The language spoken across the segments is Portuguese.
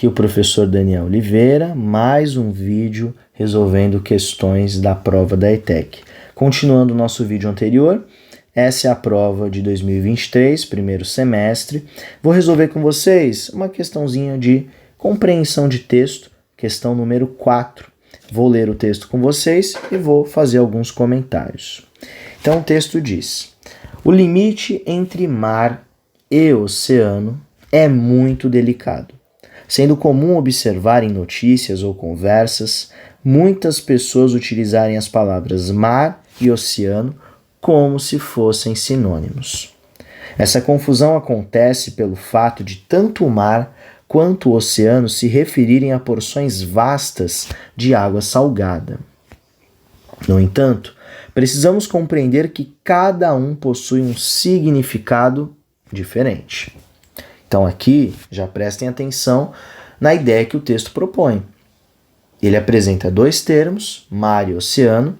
Aqui o professor Daniel Oliveira, mais um vídeo resolvendo questões da prova da ETEC. Continuando o nosso vídeo anterior, essa é a prova de 2023, primeiro semestre. Vou resolver com vocês uma questãozinha de compreensão de texto, questão número 4. Vou ler o texto com vocês e vou fazer alguns comentários. Então o texto diz: o limite entre mar e oceano é muito delicado, sendo comum observar em notícias ou conversas muitas pessoas utilizarem as palavras mar e oceano como se fossem sinônimos. Essa confusão acontece pelo fato de tanto o mar quanto o oceano se referirem a porções vastas de água salgada. No entanto, precisamos compreender que cada um possui um significado diferente. Então aqui, já prestem atenção na ideia que o texto propõe. Ele apresenta dois termos, mar e oceano,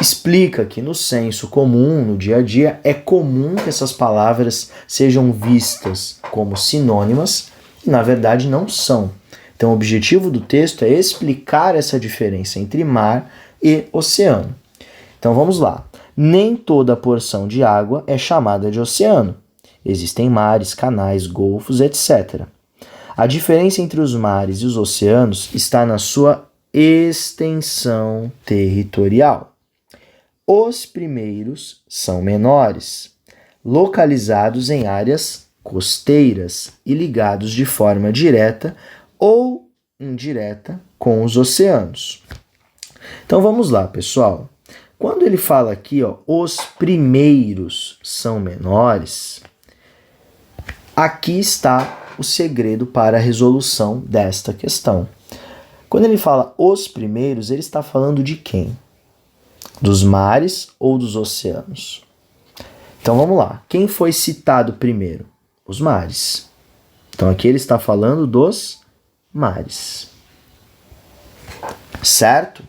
explica que no senso comum, no dia a dia, é comum que essas palavras sejam vistas como sinônimas e, na verdade, não são. Então o objetivo do texto é explicar essa diferença entre mar e oceano. Então vamos lá. Nem toda porção de água é chamada de oceano. Existem mares, canais, golfos, etc. A diferença entre os mares e os oceanos está na sua extensão territorial. Os primeiros são menores, localizados em áreas costeiras e ligados de forma direta ou indireta com os oceanos. Então vamos lá, pessoal. Quando ele fala aqui, os primeiros são menores, aqui está o segredo para a resolução desta questão. Quando ele fala os primeiros, ele está falando de quem? Dos mares ou dos oceanos? Então vamos lá. Quem foi citado primeiro? Os mares. Então aqui ele está falando dos mares. Certo?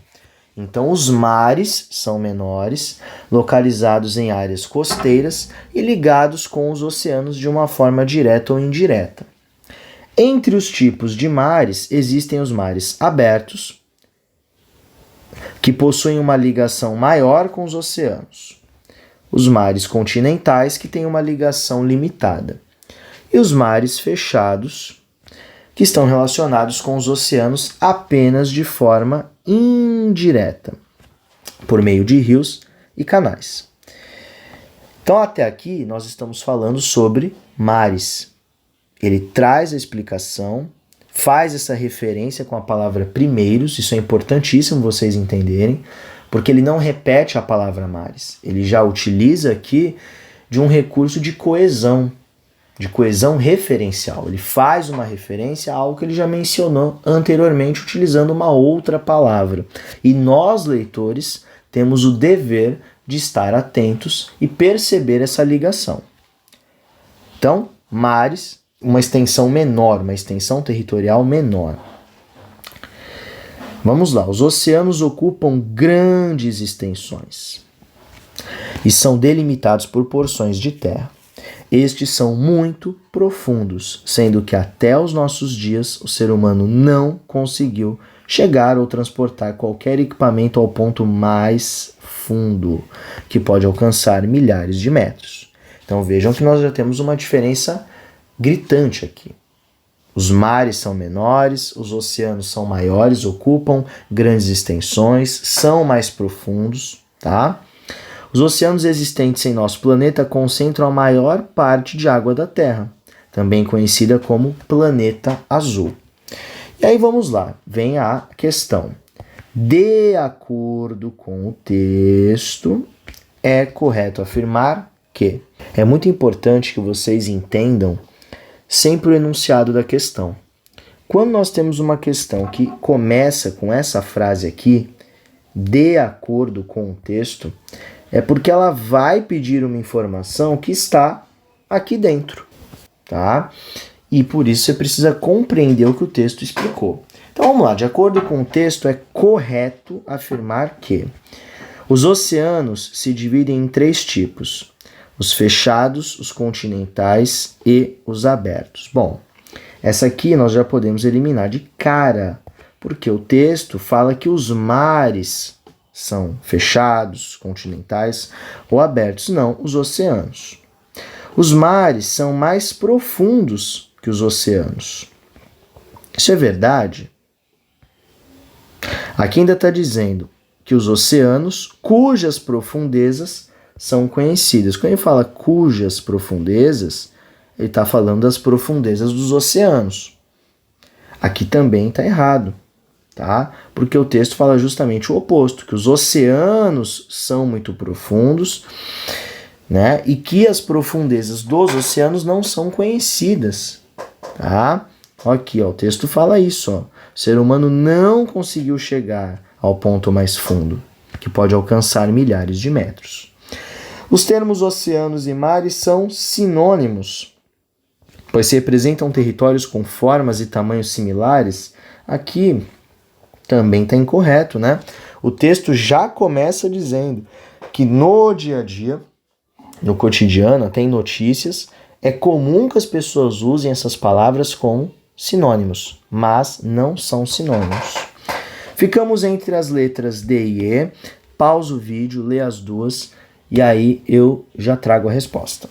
Então os mares são menores, localizados em áreas costeiras e ligados com os oceanos de uma forma direta ou indireta. Entre os tipos de mares existem os mares abertos, que possuem uma ligação maior com os oceanos. Os mares continentais, que têm uma ligação limitada. E os mares fechados, que estão relacionados com os oceanos apenas de forma indireta, por meio de rios e canais. Então, até aqui, nós estamos falando sobre mares. Ele traz a explicação, faz essa referência com a palavra primeiros, isso é importantíssimo vocês entenderem, porque ele não repete a palavra mares. Ele já utiliza aqui de um recurso de coesão referencial. Ele faz uma referência a algo que ele já mencionou anteriormente, utilizando uma outra palavra. E nós, leitores, temos o dever de estar atentos e perceber essa ligação. Então, mares, uma extensão menor, uma extensão territorial menor. Vamos lá. Os oceanos ocupam grandes extensões e são delimitados por porções de terra. Estes são muito profundos, sendo que até os nossos dias o ser humano não conseguiu chegar ou transportar qualquer equipamento ao ponto mais fundo, que pode alcançar milhares de metros. Então vejam que nós já temos uma diferença gritante aqui. Os mares são menores, os oceanos são maiores, ocupam grandes extensões, são mais profundos, tá? Os oceanos existentes em nosso planeta concentram a maior parte de água da Terra, também conhecida como planeta azul. E aí vamos lá, vem a questão. De acordo com o texto, é correto afirmar que... É muito importante que vocês entendam sempre o enunciado da questão. Quando nós temos uma questão que começa com essa frase aqui, de acordo com o texto, é porque ela vai pedir uma informação que está aqui dentro, tá? E por isso você precisa compreender o que o texto explicou. Então vamos lá, de acordo com o texto, é correto afirmar que os oceanos se dividem em 3 tipos: os fechados, os continentais e os abertos. Bom, Essa aqui nós já podemos eliminar de cara, porque o texto fala que os mares são fechados, continentais ou abertos, não os oceanos. Os mares são mais profundos que os oceanos. Isso é verdade? Aqui ainda está dizendo que os oceanos, cujas profundezas são conhecidas. Quando ele fala cujas profundezas, ele está falando das profundezas dos oceanos. Aqui também está errado, tá? Porque o texto fala justamente o oposto, que os oceanos são muito profundos, né? E que as profundezas dos oceanos não são conhecidas, tá? Aqui, ó, o texto fala isso, ó. O ser humano não conseguiu chegar ao ponto mais fundo, que pode alcançar milhares de metros. Os termos oceanos e mares são sinônimos, pois se representam territórios com formas e tamanhos similares. Aqui também está incorreto, né? O texto já começa dizendo que no dia a dia, no cotidiano, tem notícias, é comum que as pessoas usem essas palavras como sinônimos, mas não são sinônimos. Ficamos entre as letras D e E, pausa o vídeo, lê as duas e aí eu já trago a resposta.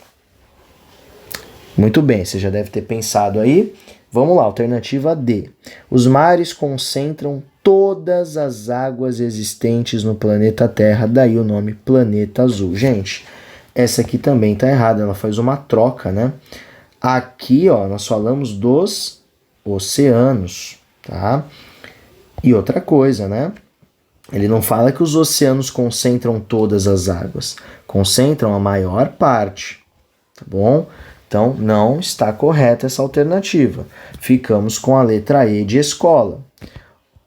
Muito bem, você já deve ter pensado aí. Vamos lá, alternativa D. Os mares concentram todas as águas existentes no planeta Terra, daí o nome Planeta Azul. Gente, essa aqui também está errada, ela faz uma troca, né? Aqui, ó, nós falamos dos oceanos, tá? E outra coisa, né? Ele não fala que os oceanos concentram todas as águas, concentram a maior parte, tá bom? Então, não está correta essa alternativa. Ficamos com a letra E de escola.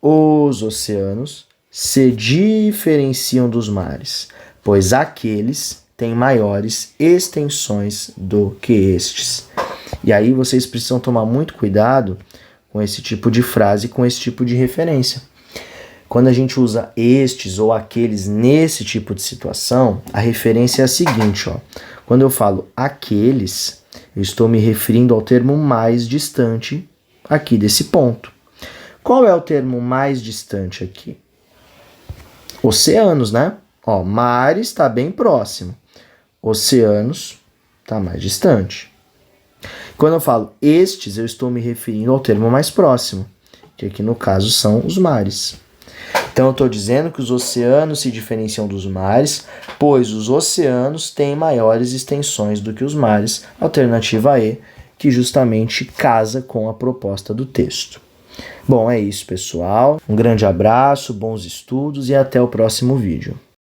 Os oceanos se diferenciam dos mares, pois aqueles têm maiores extensões do que estes. E aí vocês precisam tomar muito cuidado com esse tipo de frase, com esse tipo de referência. Quando a gente usa estes ou aqueles nesse tipo de situação, a referência é a seguinte, ó. Quando eu falo aqueles, eu estou me referindo ao termo mais distante aqui desse ponto. Qual é o termo mais distante aqui? Oceanos, né? Ó, mares está bem próximo. Oceanos está mais distante. Quando eu falo estes, eu estou me referindo ao termo mais próximo, que aqui no caso são os mares. Então eu estou dizendo que os oceanos se diferenciam dos mares, pois os oceanos têm maiores extensões do que os mares, alternativa E, que justamente casa com a proposta do texto. Bom, é isso, pessoal. Um grande abraço, bons estudos e até o próximo vídeo.